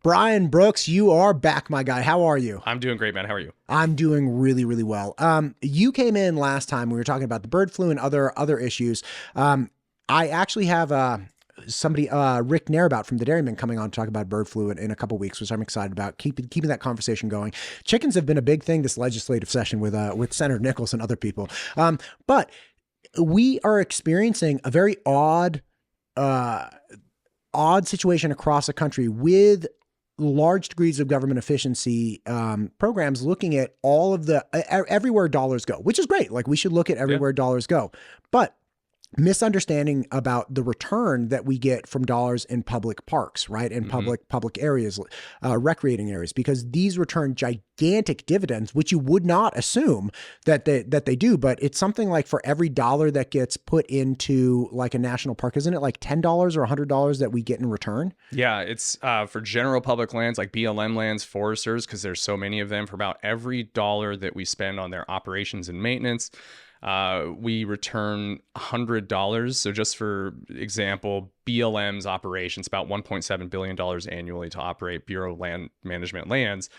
Brian Brooks, you are back, my guy. How are you? I'm doing great, man. How are you? I'm doing really, really well. You came in last time. We were talking about the bird flu and other issues. I actually have somebody, Rick Nairabout from the Dairyman, coming on to talk about bird flu in a couple weeks, which I'm excited about. Keeping that conversation going. Chickens have been a big thing this legislative session with Senator Nichols and other people. But we are experiencing a very odd situation across the country with large degrees of government efficiency programs looking at all of the everywhere dollars go, which is great. Like, we should look at everywhere dollars go, but misunderstanding about the return that we get from dollars in public parks, right? In public areas, recreating areas, because these return gigantic dividends, which you would not assume that they do. But it's something like, for every dollar that gets put into like a national park, isn't it like $10 or $100 that we get in return? Yeah, it's for general public lands like BLM lands, foresters, because there's so many of them. For about every dollar that we spend on their operations and maintenance, we return $100. So just for example, BLM's operations, about $1.7 billion annually to operate Bureau of Land Management lands.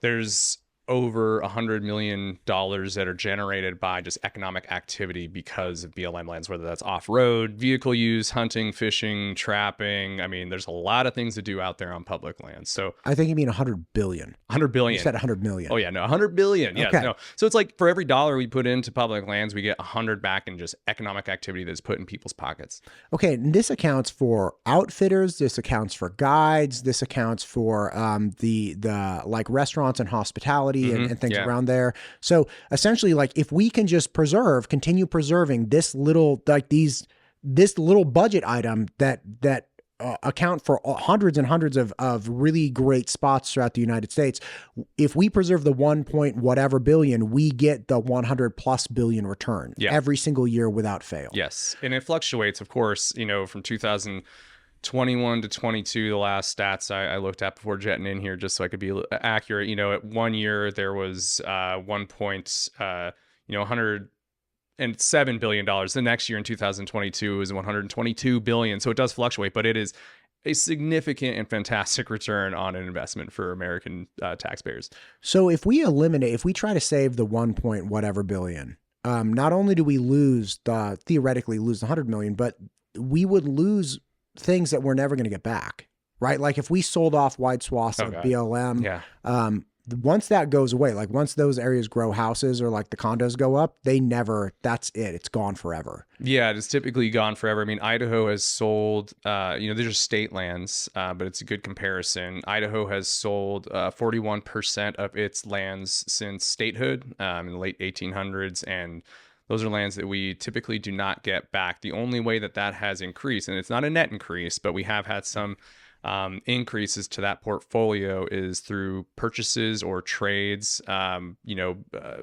There's over $100 million that are generated by just economic activity because of BLM lands, whether that's off-road, vehicle use, hunting, fishing, trapping. I mean, there's a lot of things to do out there on public lands. So I think you mean 100 billion. 100 billion. You said 100 million. Oh yeah, no, 100 billion. Yeah, okay. No. So it's like, for every dollar we put into public lands, we get 100 back in just economic activity that's put in people's pockets. Okay, and this accounts for outfitters. This accounts for guides. This accounts for the like restaurants and hospitality and things around there. So essentially, like, if we can just continue preserving this little budget item that account for hundreds and hundreds of really great spots throughout the United States, if we preserve the 1 point whatever billion, we get the 100+ billion return every single year without fail. Yes, and it fluctuates, of course. You know, from 2021 to 22, the last stats I looked at before jetting in here, just so I could be accurate. You know, at 1 year there was $107 billion. The next year in 2022 is $122 billion. So it does fluctuate, but it is a significant and fantastic return on an investment for American taxpayers. So if we try to save the 1 point whatever billion, not only do we theoretically lose the 100 million, but we would lose things that we're never going to get back, right? Like, if we sold off wide swaths of BLM, once that goes away, like once those areas grow houses or like the condos go up, that's it. It's gone forever. Yeah, it's typically gone forever. I mean, Idaho has sold, these are state lands, but it's a good comparison. Idaho has sold 41% of its lands since statehood in the late 1800s, and those are lands that we typically do not get back. The only way that has increased, and it's not a net increase, but we have had some increases to that portfolio, is through purchases or trades.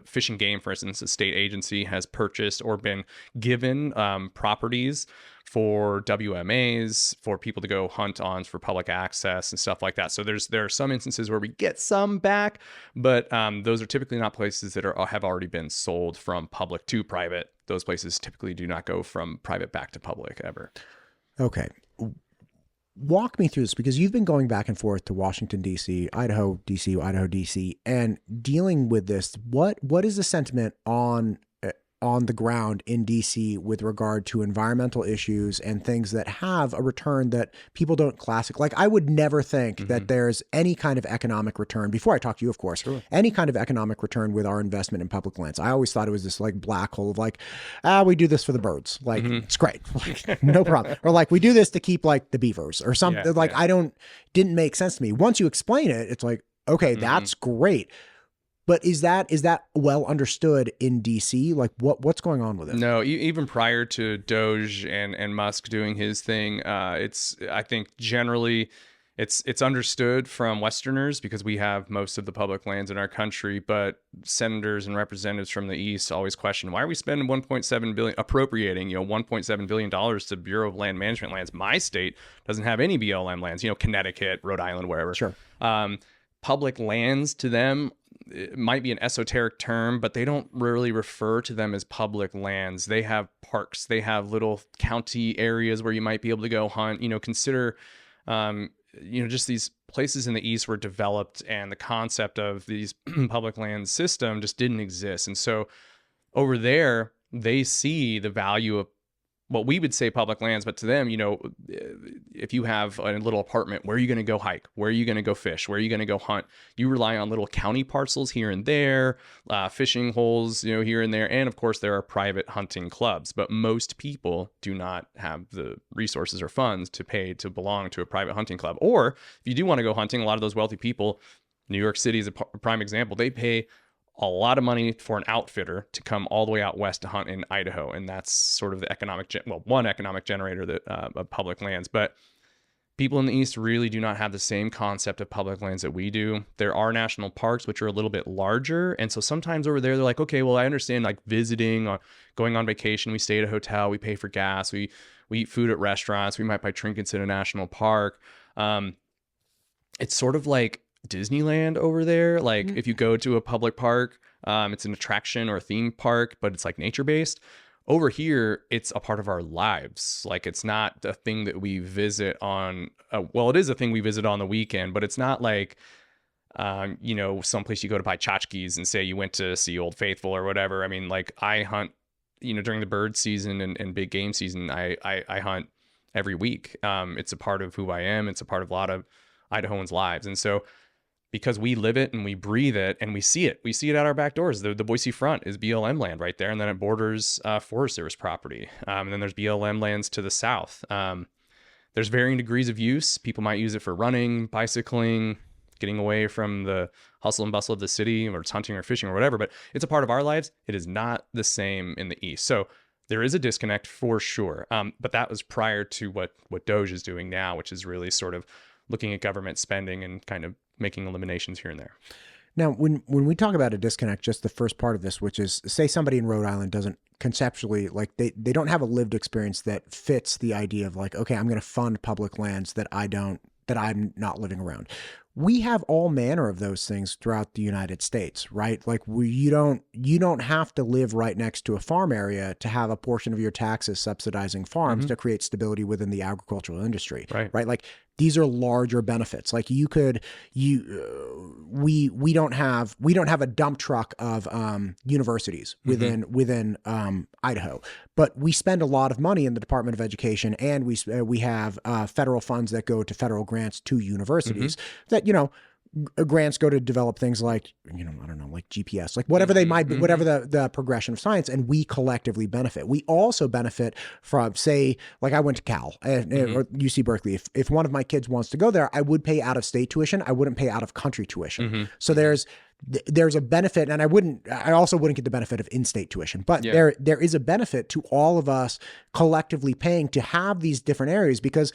Fish and Game, for instance, a state agency has purchased or been given properties for WMAs, for people to go hunt on for public access and stuff like that. So there are some instances where we get some back, but those are typically not places that have already been sold from public to private. Those places typically do not go from private back to public ever. Okay. Walk me through this, because you've been going back and forth to Washington, D.C., Idaho, D.C., and dealing with this. What is the sentiment on the ground in DC with regard to environmental issues and things that have a return that people don't like? I would never think that there's any kind of economic return, before I talk to you, of course, any kind of economic return with our investment in public lands. I always thought it was this like black hole of like, we do this for the birds. Like, it's great. Like, no problem. Or like, we do this to keep like the beavers or something. Didn't make sense to me. Once you explain it, it's like, okay, that's great. But is that well understood in DC? Like, what's going on with it? No, even prior to DOGE and Musk doing his thing, I think generally it's understood from Westerners, because we have most of the public lands in our country. But senators and representatives from the East always question, why are we spending appropriating $1.7 billion to Bureau of Land Management lands? My state doesn't have any BLM lands. Connecticut, Rhode Island, wherever. Sure. Public lands to them, it might be an esoteric term, but they don't really refer to them as public lands. They have parks, they have little county areas where you might be able to go hunt. Consider just these places in the East were developed and the concept of these public land system just didn't exist. And so over there, they see the value of what we would say public lands, but to them, you know, if you have a little apartment, where are you going to go hike? Where are you going to go fish? Where are you going to go hunt? You rely on little county parcels here and there, fishing holes, you know, here and there. And of course, there are private hunting clubs, but most people do not have the resources or funds to pay to belong to a private hunting club. Or if you do want to go hunting, a lot of those wealthy people, New York City is a prime example, they pay a lot of money for an outfitter to come all the way out west to hunt in Idaho. And that's sort of the one economic generator that of public lands. But people in the East really do not have the same concept of public lands that we do. There are national parks, which are a little bit larger. And so sometimes over there, they're like, okay, well, I understand like visiting or going on vacation. We stay at a hotel, we pay for gas, we eat food at restaurants, we might buy trinkets in a national park. It's sort of like Disneyland over there. Like if you go to a public park, it's an attraction or a theme park, but it's like nature based. Over here, it's a part of our lives. Like it's not a thing that we visit on. Well, it is a thing we visit on the weekend, but it's not like, you know, someplace you go to buy tchotchkes and say you went to see Old Faithful or whatever. I mean, like I hunt, you know, during the bird season and big game season, I hunt every week. It's a part of who I am. It's a part of a lot of Idahoans' lives. And so because we live it and we breathe it and we see it at our back doors. The Boise front is BLM land right there. And then it borders Forest Service property. And then there's BLM lands to the south. There's varying degrees of use. People might use it for running, bicycling, getting away from the hustle and bustle of the city, or it's hunting or fishing or whatever, but it's a part of our lives. It is not the same in the East. So there is a disconnect for sure. But that was prior to what DOGE is doing now, which is really sort of looking at government spending and kind of making eliminations here and there. Now, when we talk about a disconnect, just the first part of this, which is say somebody in Rhode Island doesn't conceptually, like they don't have a lived experience that fits the idea of like, okay, I'm going to fund public lands that I'm not living around. We have all manner of those things throughout the United States, right? Like you don't have to live right next to a farm area to have a portion of your taxes subsidizing farms to create stability within the agricultural industry, right? Like these are larger benefits. Like we don't have a dump truck of universities within Idaho, but we spend a lot of money in the Department of Education, and we have federal funds that go to federal grants to universities that, you know, grants go to develop things like, you know, I don't know, like GPS, like whatever they might be, whatever the progression of science, and we collectively benefit. We also benefit from, say, like I went to Cal or UC Berkeley. If one of my kids wants to go there, I would pay out of state tuition. I wouldn't pay out of country tuition. So there's a benefit, and I also wouldn't get the benefit of in-state tuition, but there is a benefit to all of us collectively paying to have these different areas, because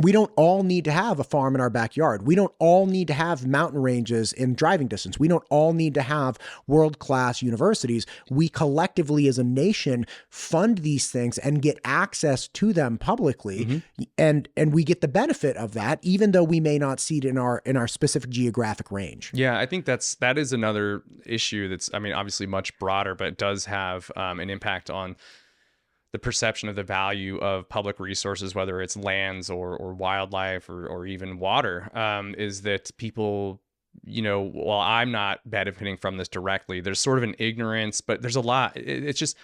we don't all need to have a farm in our backyard. We don't all need to have mountain ranges in driving distance. We don't all need to have world-class universities. We collectively as a nation fund these things and get access to them publicly. And we get the benefit of that, even though we may not see it in our specific geographic range. Yeah, I think that is another issue that's, I mean, obviously much broader, but it does have an impact on the perception of the value of public resources, whether it's lands or wildlife or even water, is that people, you know, while I'm not benefiting from this directly, there's sort of an ignorance, but there's a lot. It's just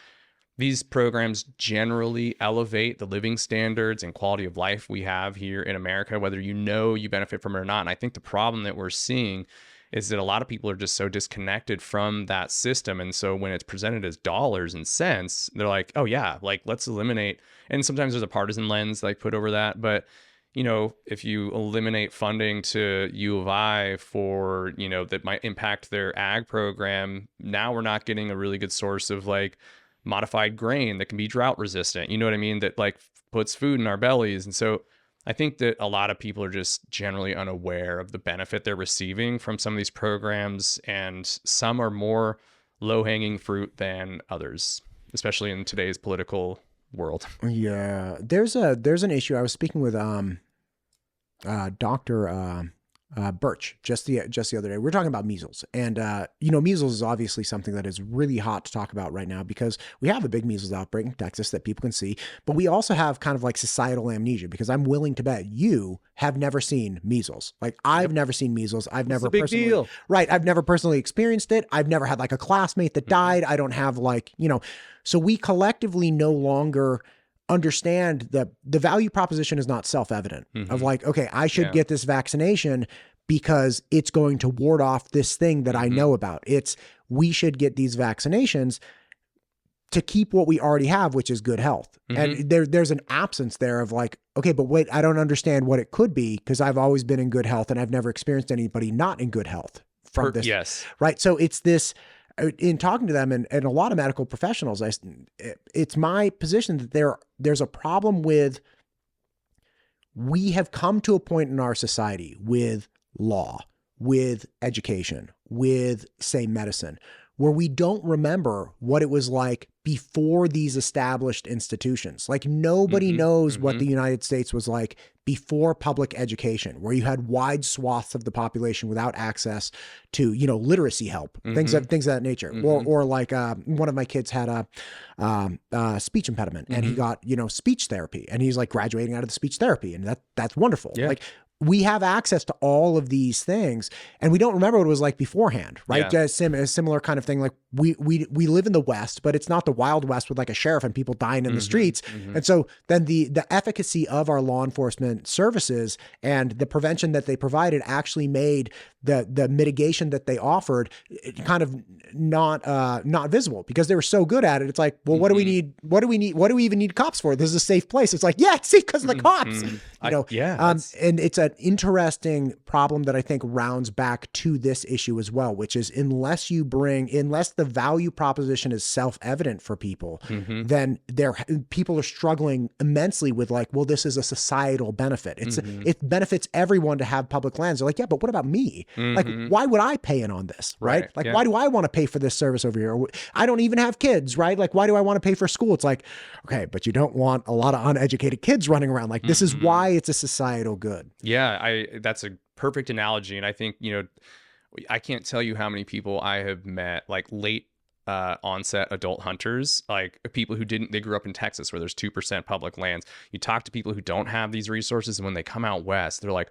these programs generally elevate the living standards and quality of life we have here in America, whether you know you benefit from it or not. And I think the problem that we're seeing is that a lot of people are just so disconnected from that system. And so when it's presented as dollars and cents, they're like, oh yeah, like let's eliminate. And sometimes there's a partisan lens like put over that. But, you know, if you eliminate funding to U of I for, you know, that might impact their ag program, now we're not getting a really good source of like modified grain that can be drought resistant. You know what I mean? That like puts food in our bellies. And so I think that a lot of people are just generally unaware of the benefit they're receiving from some of these programs, and some are more low-hanging fruit than others, especially in today's political world. Yeah, there's an issue. I was speaking with Dr. Birch just the other day. We're talking about measles, and measles is obviously something that is really hot to talk about right now because we have a big measles outbreak in Texas that people can see, but we also have kind of like societal amnesia because I'm willing to bet you have never seen measles. Like I've never seen measles. I've never personally, right? I've never personally experienced it. I've never had like a classmate that died. I don't have like so we collectively no longer understand that the value proposition is not self-evident of like, okay, I should get this vaccination because it's going to ward off this thing that I know about. It's we should get these vaccinations to keep what we already have, which is good health. And there's an absence there of like, okay, but wait, I don't understand what it could be because I've always been in good health and I've never experienced anybody not in good health from this. Yes. Right. So it's this, in talking to them and a lot of medical professionals, it's my position that there's a problem with, we have come to a point in our society with law, with education, with say medicine, where we don't remember what it was like before these established institutions. Like nobody knows what the United States was like before public education, where you had wide swaths of the population without access to, literacy help, things of that nature. Or like one of my kids had a speech impediment and he got, speech therapy, and he's like graduating out of the speech therapy, and that's wonderful. Yeah. Like we have access to all of these things and we don't remember what it was like beforehand, right? Yeah. Just a similar kind of thing. Like we live in the West, but it's not the Wild West with like a sheriff and people dying in the streets. And so then the efficacy of our law enforcement services and the prevention that they provided actually made the mitigation that they offered kind of not visible because they were so good at it. It's like, well, what do we need? What do we even need cops for? This is a safe place. It's like, yeah, see, because of the cops, and it's an interesting problem that I think rounds back to this issue as well, which is unless the value proposition is self-evident for people, then people are struggling immensely with like, well, this is a societal benefit. It benefits everyone to have public lands. They're like, yeah, but what about me? Like, why would I pay in on this? Right? Like, why do I want to pay for this service over here? I don't even have kids, right? Like, why do I want to pay for school? It's like, okay, but you don't want a lot of uneducated kids running around. Like, this is why it's a societal good. Yeah, that's a perfect analogy. And I think, I can't tell you how many people I have met, like late onset adult hunters, like people who they grew up in Texas where there's 2% public lands. You talk to people who don't have these resources, and when they come out west, they're like,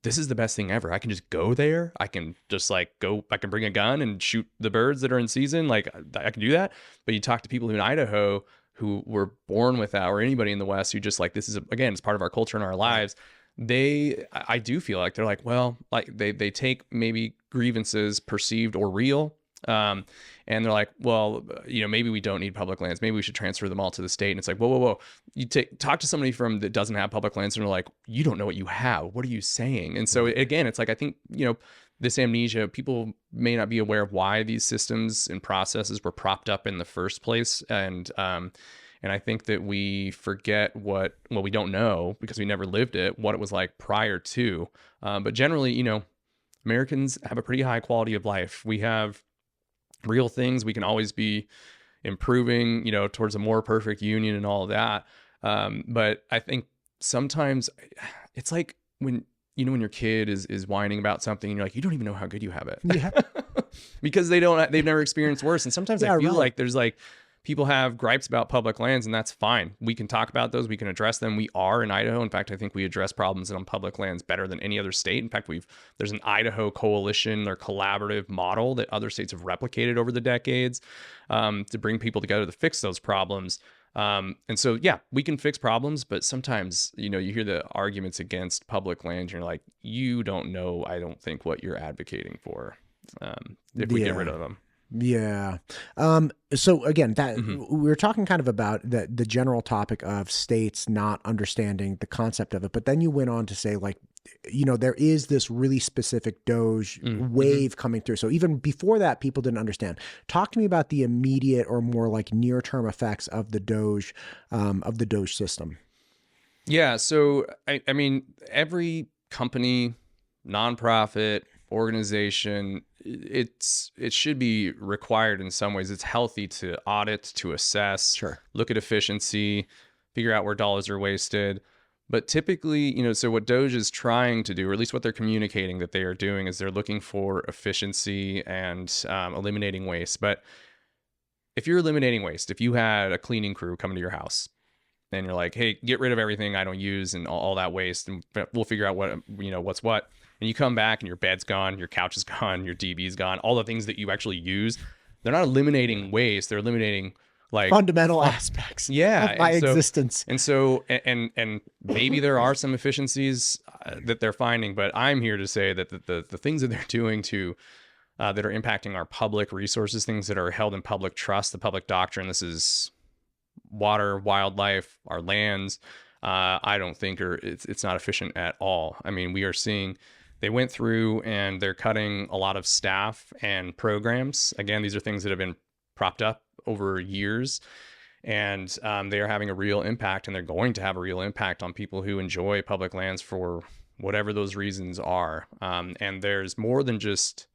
this is the best thing ever. I can just go there. I can just I can bring a gun and shoot the birds that are in season. Like I can do that. But you talk to people in Idaho who were born with that, or anybody in the West who just like, this is, again, it's part of our culture and our lives. I do feel like they're like, well, like they take maybe grievances, perceived or real. And they're like, well, maybe we don't need public lands. Maybe we should transfer them all to the state. And it's like, whoa. You talk to somebody that doesn't have public lands and they're like, you don't know what you have. What are you saying? And so again, it's like, I think, this amnesia, people may not be aware of why these systems and processes were propped up in the first place. And I think that we forget we don't know because we never lived it, what it was like prior to. But generally, Americans have a pretty high quality of life. We have real things. We can always be improving, towards a more perfect union and all of that. But I think sometimes it's like when your kid is whining about something and you're like, you don't even know how good you have it. Yeah. Because they've never experienced worse. And sometimes I feel like there's like, people have gripes about public lands, and that's fine. We can talk about those. We can address them. We are in Idaho. In fact, I think we address problems on public lands better than any other state. In fact, there's an Idaho coalition or collaborative model that other states have replicated over the decades to bring people together to fix those problems. And so, yeah, we can fix problems, but sometimes, you hear the arguments against public land, and you're like, you don't know, I don't think, what you're advocating for if we get rid of them. Yeah. So again, that we were talking kind of about the general topic of states not understanding the concept of it, but then you went on to say like, there is this really specific DOGE wave coming through. So even before that, people didn't understand. Talk to me about the immediate or more like near-term effects of the DOGE system. Yeah. So I mean, every company, nonprofit, organization, it should be required in some ways. It's healthy to audit, to assess, look at efficiency, figure out where dollars are wasted. But typically, so what DOGE is trying to do, or at least what they're communicating that they are doing, is they're looking for efficiency and eliminating waste. But if you're eliminating waste, if you had a cleaning crew come to your house and you're like, hey, get rid of everything I don't use and all that waste, and we'll figure out what's what. And you come back and your bed's gone, your couch is gone, your DV's gone, all the things that you actually use. They're not eliminating waste. They're eliminating like fundamental aspects of my existence. And so maybe there are some efficiencies that they're finding, but I'm here to say that the things that they're doing that are impacting our public resources, things that are held in public trust, the public doctrine, this is water, wildlife, our lands, I don't think it's not efficient at all. I mean, we are seeing they went through and they're cutting a lot of staff and programs. Again, these are things that have been propped up over years, and they are having a real impact, and they're going to have a real impact on people who enjoy public lands for whatever those reasons are. And there's more than just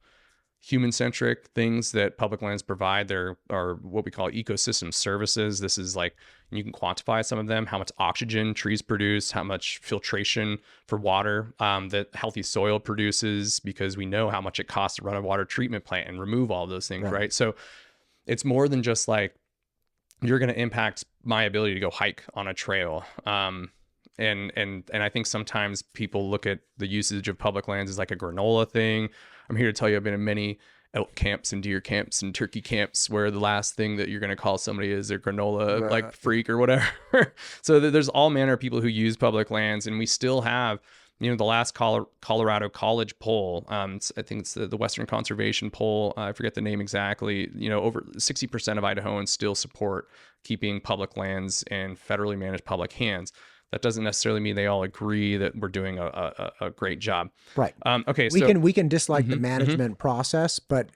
human-centric things that public lands provide. There are what we call ecosystem services. This is like, you can quantify some of them, how much oxygen trees produce, how much filtration for water that healthy soil produces, because we know how much it costs to run a water treatment plant and remove all those things, right? So it's more than just like, you're going to impact my ability to go hike on a trail. And I think sometimes people look at the usage of public lands as like a granola thing. I'm here to tell you, I've been in many elk camps and deer camps and turkey camps where the last thing that you're going to call somebody is their granola like freak or whatever. So there's all manner of people who use public lands, and we still have, the last Colorado college poll, I think it's the Western Conservation poll, I forget the name exactly, over 60% of Idahoans still support keeping public lands in federally managed public hands. That doesn't necessarily mean they all agree that we're doing a great job. Right. Okay. We can dislike the management process, but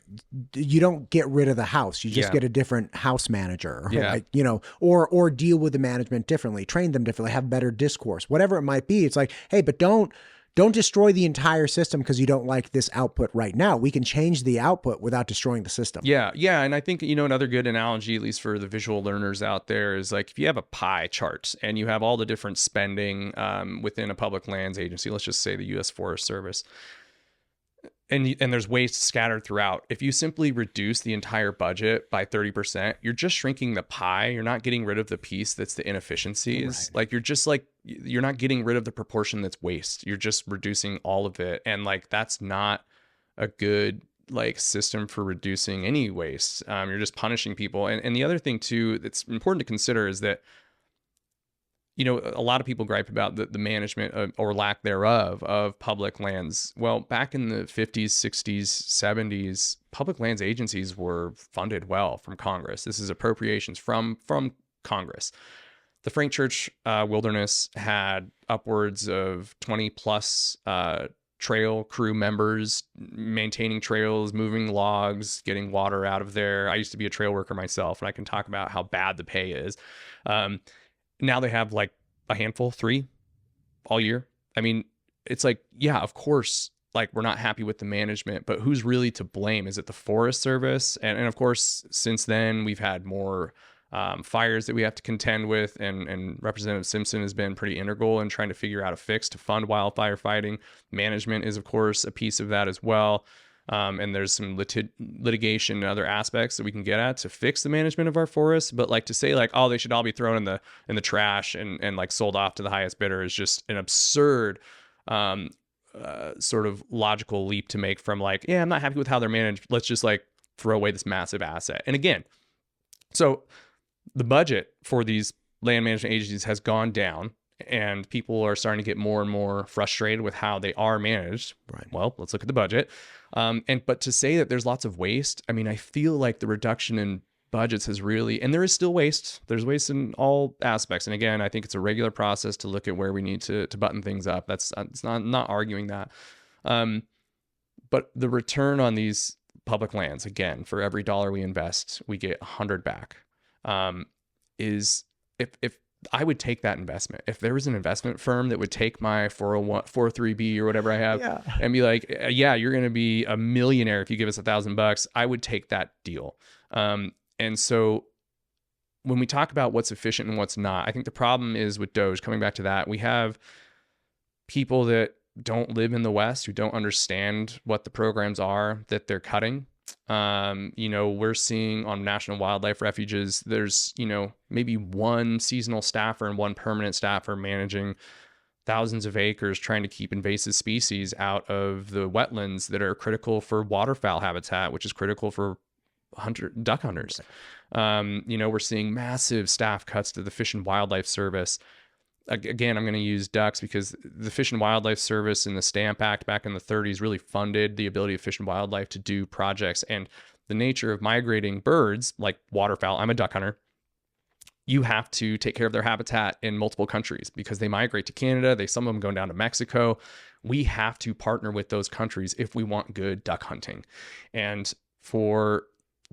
you don't get rid of the house. You just get a different house manager, or deal with the management differently, train them differently, have better discourse, whatever it might be. It's like, hey, but don't destroy the entire system because you don't like this output right now. We can change the output without destroying the system. Yeah. Yeah. And I think, another good analogy, at least for the visual learners out there, is like, if you have a pie chart and you have all the different spending within a public lands agency, let's just say the U.S. Forest Service, and there's waste scattered throughout. If you simply reduce the entire budget by 30%, you're just shrinking the pie. You're not getting rid of the piece that's the inefficiencies. Right. Like you're not getting rid of the proportion that's waste. You're just reducing all of it. And like, that's not a good system for reducing any waste. You're just punishing people. And the other thing too, that's important to consider is that, a lot of people gripe about the management or lack thereof of public lands. Well, back in the 50s, 60s, 70s, public lands agencies were funded well from Congress. This is appropriations from Congress. The Frank Church Wilderness had upwards of 20 plus trail crew members maintaining trails, moving logs, getting water out of there. I used to be a trail worker myself, and I can talk about how bad the pay is. Now they have like a handful, 3 all year. I mean, it's like, yeah, of course, like, we're not happy with the management, but who's really to blame? Is it the Forest Service? And of course, since then we've had more fires that we have to contend with, and Representative Simpson has been pretty integral in trying to figure out a fix to fund wildfire fighting. Management is, of course, a piece of that as well. And there's some litigation and other aspects that we can get at to fix the management of our forests. But like, to say like, oh, they should all be thrown in the trash and like sold off to the highest bidder is just an absurd sort of logical leap to make from like, yeah, I'm not happy with how they're managed. Let's just like throw away this massive asset. And again, so the budget for these land management agencies has gone down, and people are starting to get more and more frustrated with how they are managed. Right. Well, let's look at the budget. But to say that there's lots of waste, I mean, I feel like the reduction in budgets has really, and there is still waste. There's waste in all aspects. And again, I think it's a regular process to look at where we need to button things up. It's not arguing that. But the return on these public lands, again, for every $1 we invest, we get 100 back. Is if I would take that investment. If there was an investment firm that would take my 401, 403B or whatever I have and be like, yeah, you're going to be a millionaire if you give us $1,000, I would take that deal. And so when we talk about what's efficient and what's not, I think the problem is with DOGE, coming back to that, we have people that don't live in the West who don't understand what the programs are that they're cutting. We're seeing on national wildlife refuges, there's, maybe one seasonal staffer and one permanent staffer managing thousands of acres trying to keep invasive species out of the wetlands that are critical for waterfowl habitat, which is critical for duck hunters. We're seeing massive staff cuts to the Fish and Wildlife Service. Again, I'm going to use ducks because the Fish and Wildlife Service and the Stamp Act back in the 30s really funded the ability of Fish and Wildlife to do projects. And the nature of migrating birds like waterfowl, I'm a duck hunter, you have to take care of their habitat in multiple countries because they migrate to Canada. Some of them go down to Mexico. We have to partner with those countries if we want good duck hunting. And for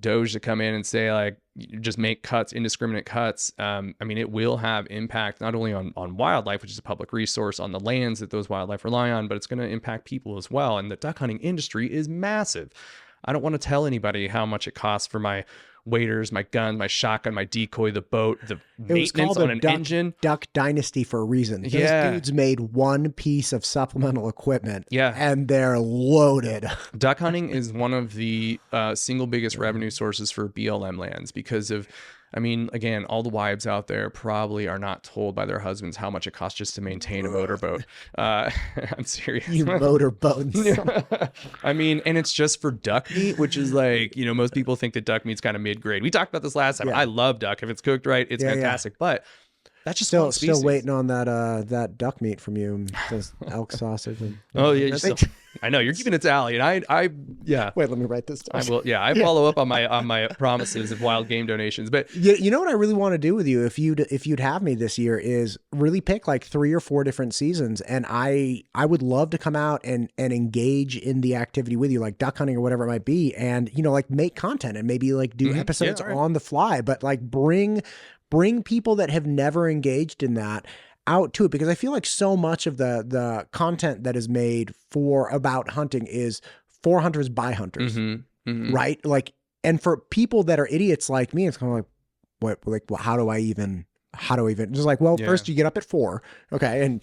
DOGE to come in and say, like, just make cuts, indiscriminate cuts, it will have impact not only on wildlife, which is a public resource, on the lands that those wildlife rely on, but it's going to impact people as well. And the duck hunting industry is massive. I don't want to tell anybody how much it costs for my waders, my gun, my shotgun, my decoy, the boat, the maintenance on an engine. Duck Dynasty for a reason. Those dudes made one piece of supplemental equipment, and they're loaded. Duck hunting is one of the single biggest revenue sources for BLM lands because of, again, all the wives out there probably are not told by their husbands how much it costs just to maintain a motorboat. I'm serious. You motorboats. And it's just for duck meat, which is like, most people think that duck meat's kind of mid-grade. We talked about this last time. I love duck. If it's cooked right, it's fantastic. But that's just still waiting on that duck meat from you. Those elk sausage. I know you're keeping it tally, and I Wait, let me write this down. I will. Yeah, I follow up on my promises of wild game donations. But you know what I really want to do with you if you'd have me this year is really pick like 3 or 4 different seasons, and I would love to come out and engage in the activity with you, like duck hunting or whatever it might be, and like make content and maybe like do episodes on the fly, but like bring people that have never engaged in that out to it, because I feel like so much of the content that is made about hunting is for hunters by hunters, right? Like, and for people that are idiots like me, it's kind of like, how do I even just like, first you get up at 4. Okay. And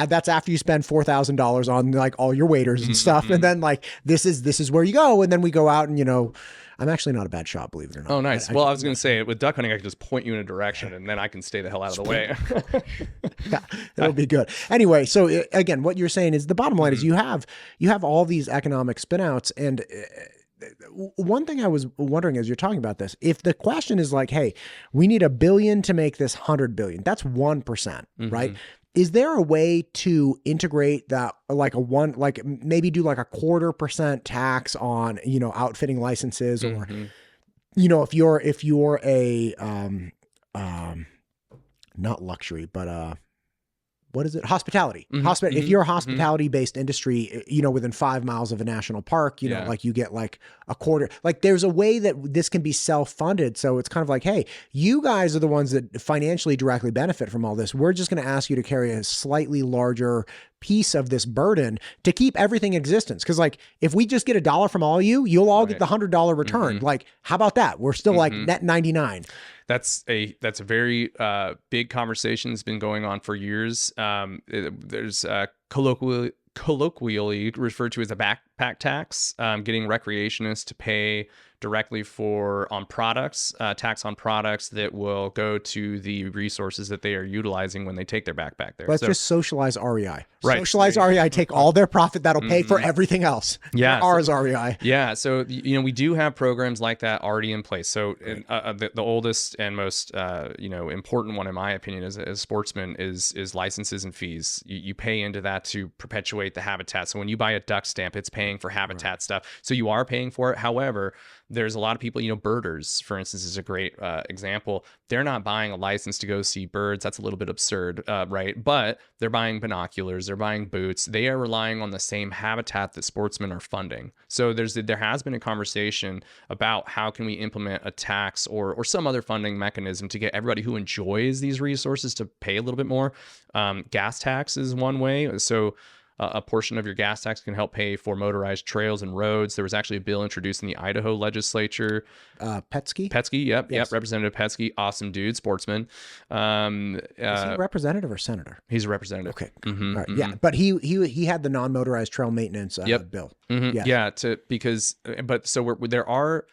that's after you spend $4,000 on like all your waders and stuff. And then like, this is where you go. And then we go out and, I'm actually not a bad shot, believe it or not. Oh, nice. I was going to say, with duck hunting, I can just point you in a direction and then I can stay the hell out of the way. Yeah, it'll be good. Anyway, so again, what you're saying is the bottom line is you have all these economic spinouts. And one thing I was wondering as you're talking about this, if the question is like, hey, we need $1 billion to make this $100 billion, that's 1%, right? Is there a way to integrate that, like maybe do like a 0.25% tax on, outfitting licenses, or, if you're a, not luxury, but, what is it? Hospitality. If you're a hospitality-based industry, within 5 miles of a national park, like you get like a quarter. Like there's a way that this can be self-funded. So it's kind of like, hey, you guys are the ones that financially directly benefit from all this. We're just going to ask you to carry a slightly larger piece of this burden to keep everything in existence. Because like if we just get $1 from all you'll all get the $100 return. Like how about that? We're still like net 99. That's a very big conversation that's been going on for years. There's colloquially referred to as a backpack tax, getting recreationists to pay directly on products, tax on products that will go to the resources that they are utilizing when they take their backpack there. Let's just socialize REI. Right. Socialize REI, take all their profit, that'll pay for everything else. Yeah. Ours REI. Yeah. So, we do have programs like that already in place. So the oldest and most, important one, in my opinion, as a sportsman is licenses and fees. You pay into that to perpetuate the habitat. So when you buy a duck stamp, it's paying for habitat stuff. So you are paying for it. However, there's a lot of people, birders, for instance, is a great example. They're not buying a license to go see birds. That's a little bit absurd, right? But they're buying binoculars, they're buying boots. They are relying on the same habitat that sportsmen are funding. So there has been a conversation about how can we implement a tax or some other funding mechanism to get everybody who enjoys these resources to pay a little bit more. Gas tax is one way. So a portion of your gas tax can help pay for motorized trails and roads. There was actually a bill introduced in the Idaho legislature. Petsky, yep. Representative Petsky, awesome dude, sportsman. Is he a representative or senator? He's a representative. Okay. All right. Yeah, but he had the non-motorized trail maintenance bill. Yes. Yeah, there are,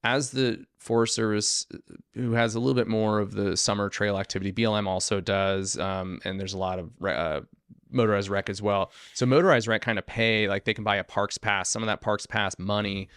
as the Forest Service, who has a little bit more of the summer trail activity, BLM also does, and there's a lot of motorized rec as well. So motorized rec kind of pay, like they can buy a parks pass. Some of that parks pass money,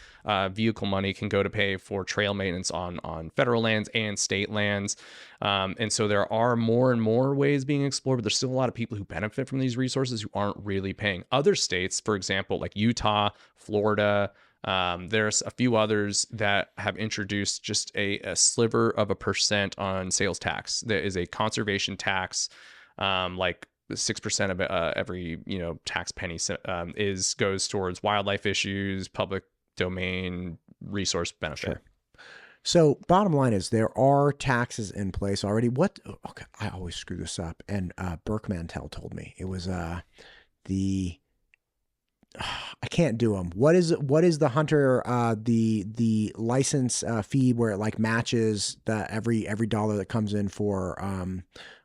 vehicle money, can go to pay for trail maintenance on federal lands and state lands. And so there are more and more ways being explored, but there's still a lot of people who benefit from these resources who aren't really paying. Other states, for example, like Utah, Florida, there's a few others that have introduced just a sliver of a % on sales tax. There is a conservation tax, like 6% of every tax penny goes towards wildlife issues, public domain resource benefit. Sure. So bottom line is there are taxes in place already. Okay, I always screw this up. And Burke Mantell told me it was I can't do them. What is the hunter the license fee where it like matches the every dollar that comes in for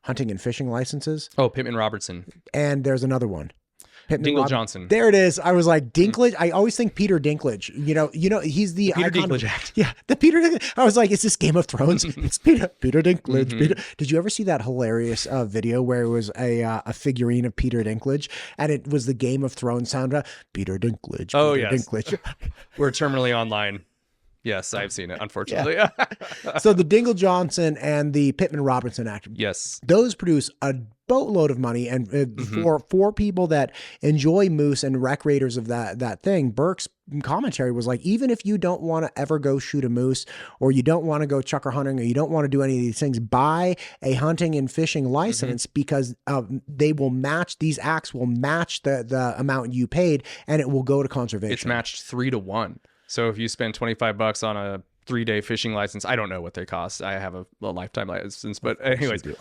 hunting and fishing licenses? Oh, Pittman Robertson. And there's another one. Johnson. There it is. I was like Dinklage. I always think Peter Dinklage. You know, he's the Peter icon Dinklage Act. Yeah, the Peter Dinklage. I was like, is this Game of Thrones? It's Peter Dinklage. Mm-hmm. Did you ever see that hilarious video where it was a figurine of Peter Dinklage and it was the Game of Thrones soundtrack? Peter Dinklage. Oh, Peter yes. Dinklage. We're terminally online. Yes, I've seen it, unfortunately. Yeah. So the Dingle Johnson and the Pittman Robertson Act. Yes. Those produce a boatload of money. And for people that enjoy moose and recreators of that thing, Burke's commentary was like, even if you don't want to ever go shoot a moose, or you don't want to go chucker hunting, or you don't want to do any of these things, buy a hunting and fishing license because these acts will match the amount you paid, and it will go to conservation. It's matched 3-to-1. So if you spend $25 on a 3-day fishing license, I don't know what they cost. I have a lifetime license, but anyways, you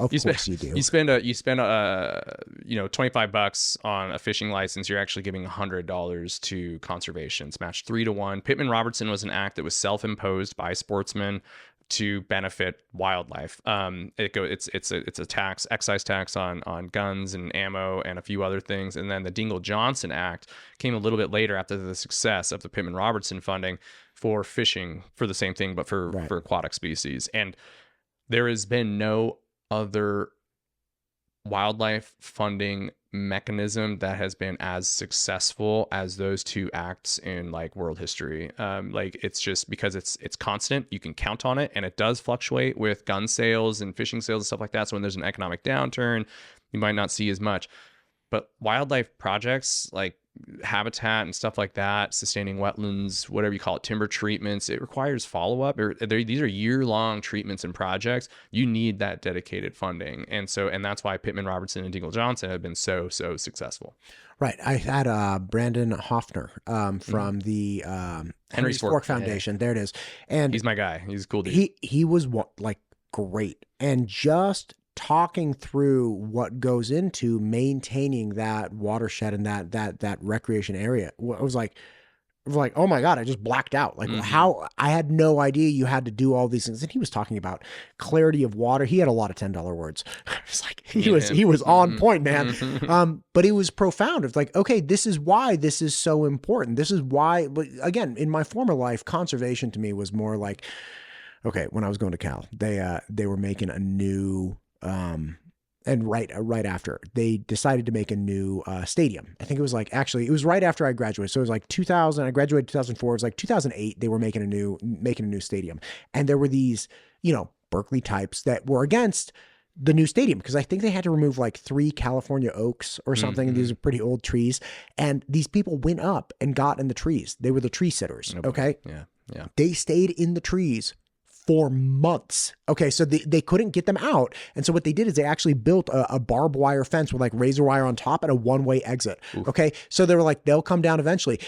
spend $25 on a fishing license. You're actually giving $100 to conservation. It's matched 3-to-1. Pittman Robertson was an act that was self-imposed by sportsmen to benefit wildlife. It's a tax, excise tax on guns and ammo and a few other things. And then the Dingle Johnson Act came a little bit later after the success of the Pittman Robertson funding for fishing for the same thing, but for aquatic species. And there has been no other wildlife funding mechanism that has been as successful as those two acts in like world history. Like it's just because it's constant, you can count on it, and it does fluctuate with gun sales and fishing sales and stuff like that. So when there's an economic downturn, you might not see as much. But wildlife projects like habitat and stuff like that, sustaining wetlands, whatever you call it, timber treatments, it requires follow-up. These are year-long treatments and projects. You need that dedicated funding. And that's why Pittman Robertson and Dingle Johnson have been so successful. Right. I had Brandon Hoffner from the Henry's Fork Foundation. Yeah. There it is. And he's my guy. He's a cool dude. He was like great. And just talking through what goes into maintaining that watershed and that recreation area, I was like, oh my God, I just blacked out. Like how I had no idea you had to do all these things. And he was talking about clarity of water. He had a lot of $10 words. It's like he was on point, man. But it was profound. It's like, okay, this is why this is so important. This is why, but again, in my former life, conservation to me was more like, okay, when I was going to Cal, they were making a new, and right after they decided to make a new stadium. I think it was it was right after I graduated. So it was like 2000. I graduated 2004. It was like 2008. They were making a new stadium, and there were these Berkeley types that were against the new stadium because I think they had to remove like 3 California oaks or something. And these are pretty old trees, and these people went up and got in the trees. They were the tree sitters. Okay, yeah. They stayed in the trees for months. Okay, so they couldn't get them out. And so what they did is they actually built a barbed wire fence with like razor wire on top and a one-way exit. Oof. Okay, so they were like, they'll come down eventually.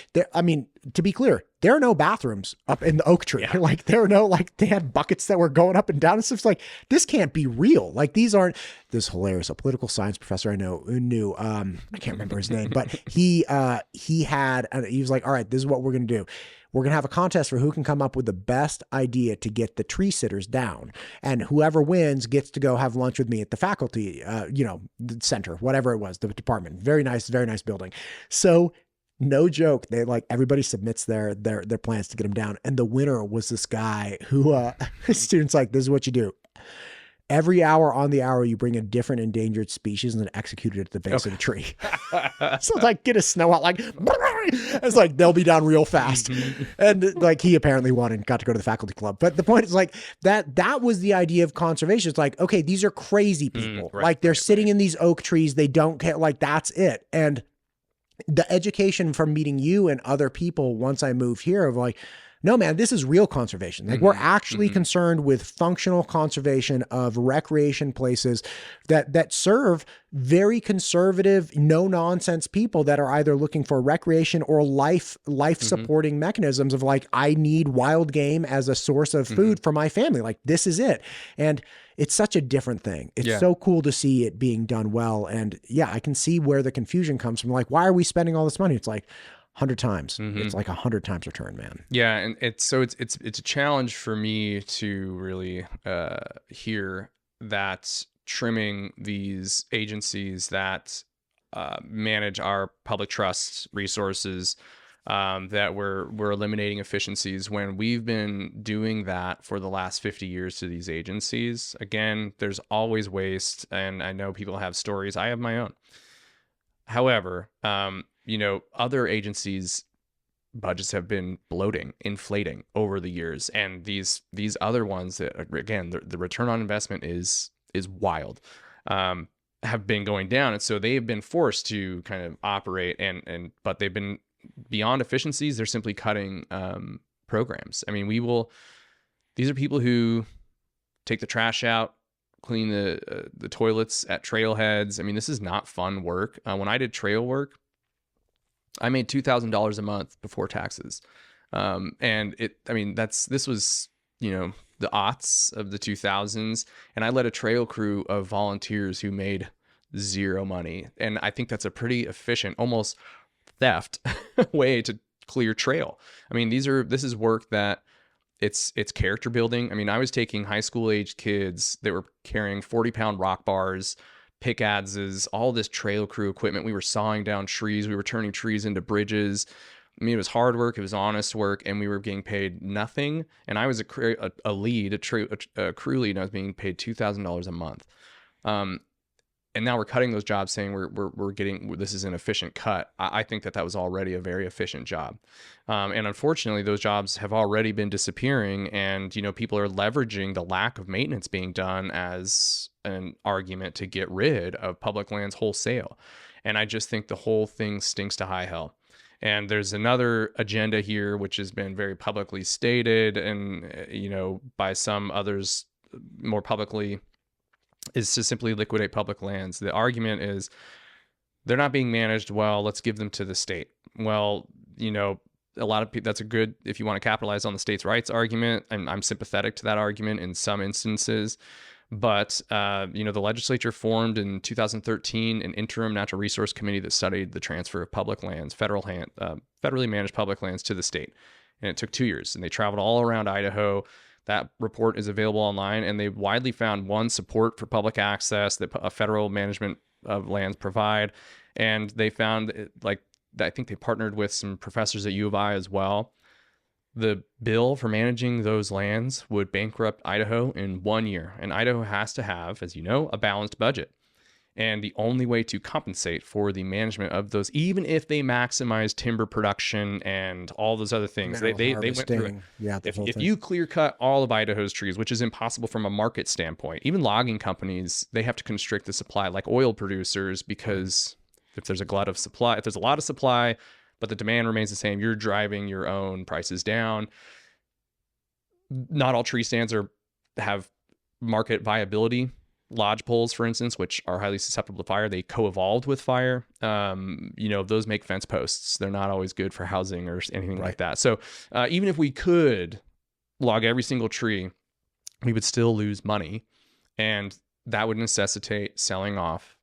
to be clear, there are no bathrooms up in the oak tree. Yeah. Like there are no, like they had buckets that were going up and down and stuff. Like this can't be real. Like these aren't, this is hilarious. A political science professor I know who knew, I can't remember his name, but he was like, all right, this is what we're going to do. We're going to have a contest for who can come up with the best idea to get the tree sitters down. And whoever wins gets to go have lunch with me at the faculty, the center, whatever it was, the department. Very nice building. So no joke. They like, everybody submits their plans to get them down. And the winner was this guy who, his students like, this is what you do. Every hour on the hour, you bring a different endangered species and then execute it at the base of the tree. So like get a snow out, like, it's like, they'll be down real fast. And like, he apparently won and got to go to the faculty club. But the point is like that was the idea of conservation. It's like, okay, these are crazy people. Like they're sitting in these oak trees. They don't care. Like that's it. And the education from meeting you and other people once I moved here of like, no, man, this is real conservation. Like we're actually concerned with functional conservation of recreation places that serve very conservative, no nonsense people that are either looking for recreation or life supporting mechanisms of like, I need wild game as a source of food for my family. Like this is it. And it's such a different thing. It's so cool to see it being done well. And yeah, I can see where the confusion comes from. Like, why are we spending all this money? It's like, 100 times. It's like 100 times return, man. Yeah, and it's a challenge for me to really hear that trimming these agencies that manage our public trust resources, that we're eliminating efficiencies when we've been doing that for the last 50 years to these agencies. Again, there's always waste, and I know people have stories. I have my own. However, other agencies' budgets have been bloating, inflating over the years, and these other ones that, again, the return on investment is wild, have been going down, and so they have been forced to kind of operate, but they've been beyond efficiencies. They're simply cutting programs. I mean, these are people who take the trash out, clean the toilets at trailheads. I mean, this is not fun work. When I did trail work, I made $2,000 a month before taxes. This was, the aughts of the 2000s. And I led a trail crew of volunteers who made zero money. And I think that's a pretty efficient, almost theft way to clear trail. I mean, this is work that it's character building. I mean, I was taking high school age kids that were carrying 40-pound rock bars, pickadzes, all this trail crew equipment. We were sawing down trees. We were turning trees into bridges. I mean, it was hard work. It was honest work, and we were getting paid nothing. And I was a crew lead, and I was being paid $2,000 a month. And now we're cutting those jobs, saying we're getting, this is an efficient cut. I think that was already a very efficient job. And unfortunately, those jobs have already been disappearing, and people are leveraging the lack of maintenance being done as an argument to get rid of public lands wholesale. And I just think the whole thing stinks to high hell. And there's another agenda here, which has been very publicly stated, and by some others more publicly, is to simply liquidate public lands. The argument is they're not being managed well. Let's give them to the state. Well, a lot of people, that's a good, if you want to capitalize on the states' rights argument, and I'm sympathetic to that argument in some instances. But, the legislature formed in 2013 an interim natural resource committee that studied the transfer of public lands, federally managed public lands, to the state. And it took 2 years, and they traveled all around Idaho. That report is available online, and they widely found support for public access that a federal management of lands provide. And they found, I think they partnered with some professors at U of I as well. The bill for managing those lands would bankrupt Idaho in 1 year. And Idaho has to have, as you know, a balanced budget. And the only way to compensate for the management of those, even if they maximize timber production and all those other things, they went through it. Yeah, if you clear cut all of Idaho's trees, which is impossible from a market standpoint, even logging companies, they have to constrict the supply, like oil producers, because if there's a lot of supply, but the demand remains the same, you're driving your own prices down. Not all tree stands have market viability lodge poles, for instance, which are highly susceptible to fire, they co-evolved with fire. Those make fence posts. They're not always good for housing or anything like that. So even if we could log every single tree, we would still lose money, and that would necessitate selling off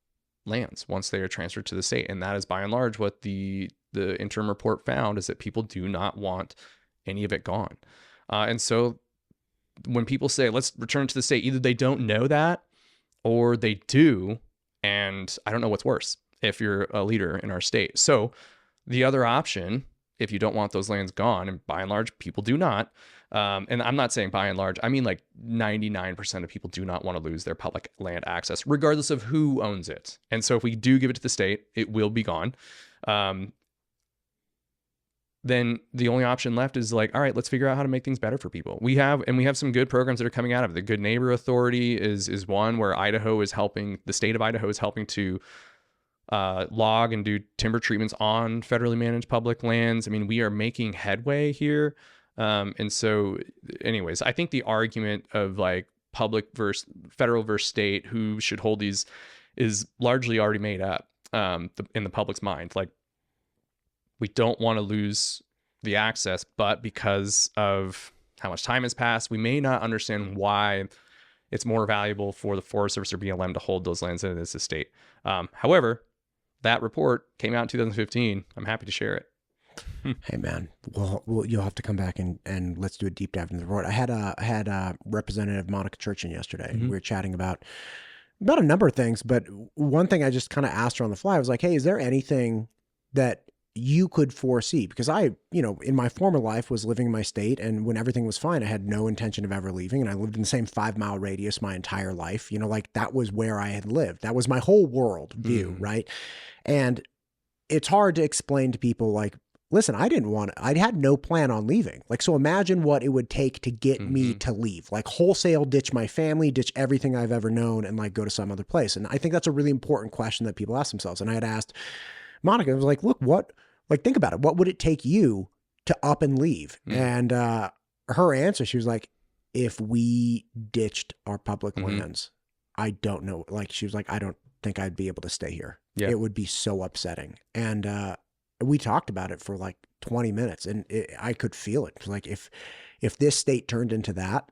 lands once they are transferred to the state. And that is by and large what the interim report found, is that people do not want any of it gone. And so when people say, let's return to the state, either they don't know that or they do. And I don't know what's worse if you're a leader in our state. So the other option, if you don't want those lands gone, and by and large, people do not, and I'm not saying by and large, I mean like 99% of people do not want to lose their public land access, regardless of who owns it. And so if we do give it to the state, it will be gone. Then the only option left is like, all right, let's figure out how to make things better for people. We have some good programs that are coming out of it. The Good Neighbor Authority is one where the state of Idaho is helping to log and do timber treatments on federally managed public lands. I mean, we are making headway here. And so anyways, I think the argument of like public versus federal versus state, who should hold these, is largely already made up in the public's mind. Like, we don't want to lose the access, but because of how much time has passed, we may not understand why it's more valuable for the Forest Service or BLM to hold those lands than it is the state. However, that report came out in 2015. I'm happy to share it. Hey man, well, you'll have to come back and let's do a deep dive into the report. I had Representative Monica Churchin yesterday. Mm-hmm. We were chatting about a number of things, but one thing I just kind of asked her on the fly, I was like, hey, is there anything that you could foresee? Because I, in my former life was living in my state, and when everything was fine, I had no intention of ever leaving. And I lived in the same 5-mile radius my entire life, like that was where I had lived. That was my whole world view. Right. And it's hard to explain to people like, listen, I had no plan on leaving. Like, so imagine what it would take to get me to leave, like wholesale ditch my family, ditch everything I've ever known, and like go to some other place. And I think that's a really important question that people ask themselves. And I had asked Monica, I was like, look, think about it. What would it take you to up and leave? And her answer, she was like, if we ditched our public lands, I don't know. Like, she was like, I don't think I'd be able to stay here. Yeah. It would be so upsetting. And we talked about it for like 20 minutes, and I could feel it. Like, if this state turned into that,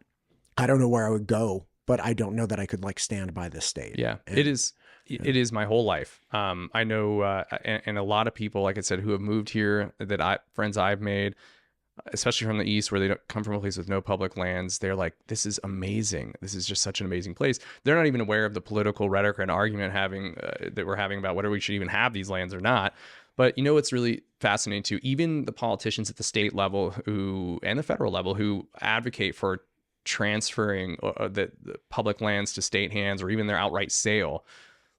I don't know where I would go, but I don't know that I could like stand by this state. Yeah, and it is my whole life. I know, and a lot of people, like I said, who have moved here, friends I've made, especially from the East, where they don't come from a place with no public lands, they're like, this is amazing. This is just such an amazing place. They're not even aware of the political rhetoric and argument that we're having about whether we should even have these lands or not. But it's really fascinating too. Even the politicians at the state level and the federal level who advocate for transferring the public lands to state hands, or even their outright sale,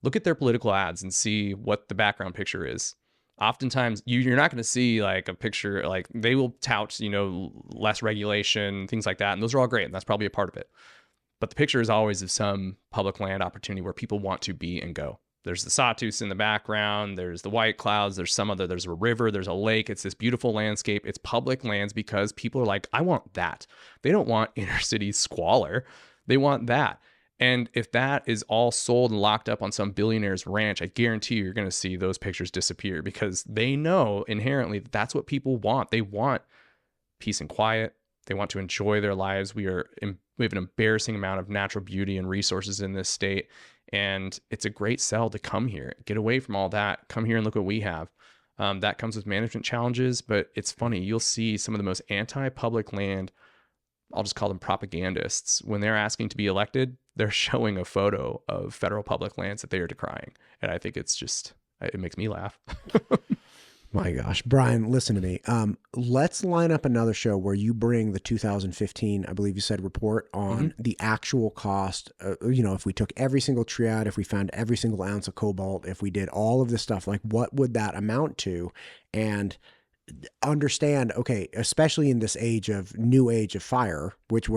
look at their political ads and see what the background picture is. Oftentimes you're not going to see like a picture, like they will tout, less regulation, things like that. And those are all great. And that's probably a part of it. But the picture is always of some public land opportunity where people want to be and go. There's the sawtooths in the background. There's the white clouds. There's there's a river. There's a lake. It's this beautiful landscape. It's public lands because people are like, I want that. They don't want inner city squalor. They want that. And if that is all sold and locked up on some billionaire's ranch, I guarantee you're going to see those pictures disappear, because they know inherently that that's what people want. They want peace and quiet. They want to enjoy their lives. We have an embarrassing amount of natural beauty and resources in this state. And it's a great sell to come here, get away from all that, come here and look what we have. That comes with management challenges, but it's funny. You'll see some of the most anti-public land, I'll just call them propagandists, when they're asking to be elected, they're showing a photo of federal public lands that they are decrying. And I think it makes me laugh. My gosh, Brian, listen to me. Let's line up another show where you bring the 2015, I believe you said, report on the actual cost. If we took every single tree out, if we found every single ounce of cobalt, if we did all of this stuff, like what would that amount to? And understand, okay, especially in this new age of fire, which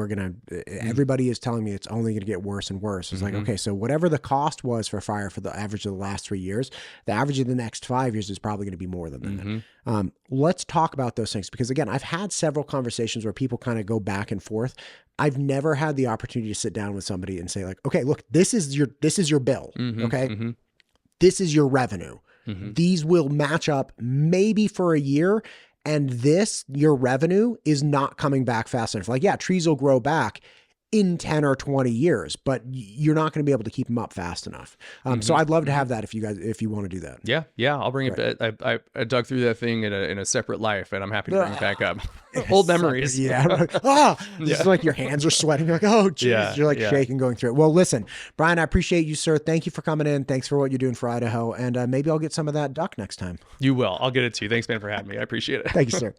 everybody is telling me it's only going to get worse and worse. It's like, okay, so whatever the cost was for fire for the average of the last 3 years, the average of the next 5 years is probably going to be more than that. Let's talk about those things, because again, I've had several conversations where people kind of go back and forth. I've never had the opportunity to sit down with somebody and say like, okay, look, this is your bill. Okay. This is your revenue. These will match up maybe for a year. And your revenue is not coming back fast enough. Like, yeah, trees will grow back in 10 or 20 years, but you're not going to be able to keep them up fast enough. So I'd love to have that if you want to do that. Yeah. I'll bring it. I dug through that thing in a separate life, and I'm happy to bring it back up. Old memories. Yeah. It's like your hands are sweating. You're like, oh, geez. You're like shaking going through it. Well, listen, Brian, I appreciate you, sir. Thank you for coming in. Thanks for what you're doing for Idaho. And maybe I'll get some of that duck next time. You will. I'll get it to you. Thanks, man, for having me. I appreciate it. Thank you, sir.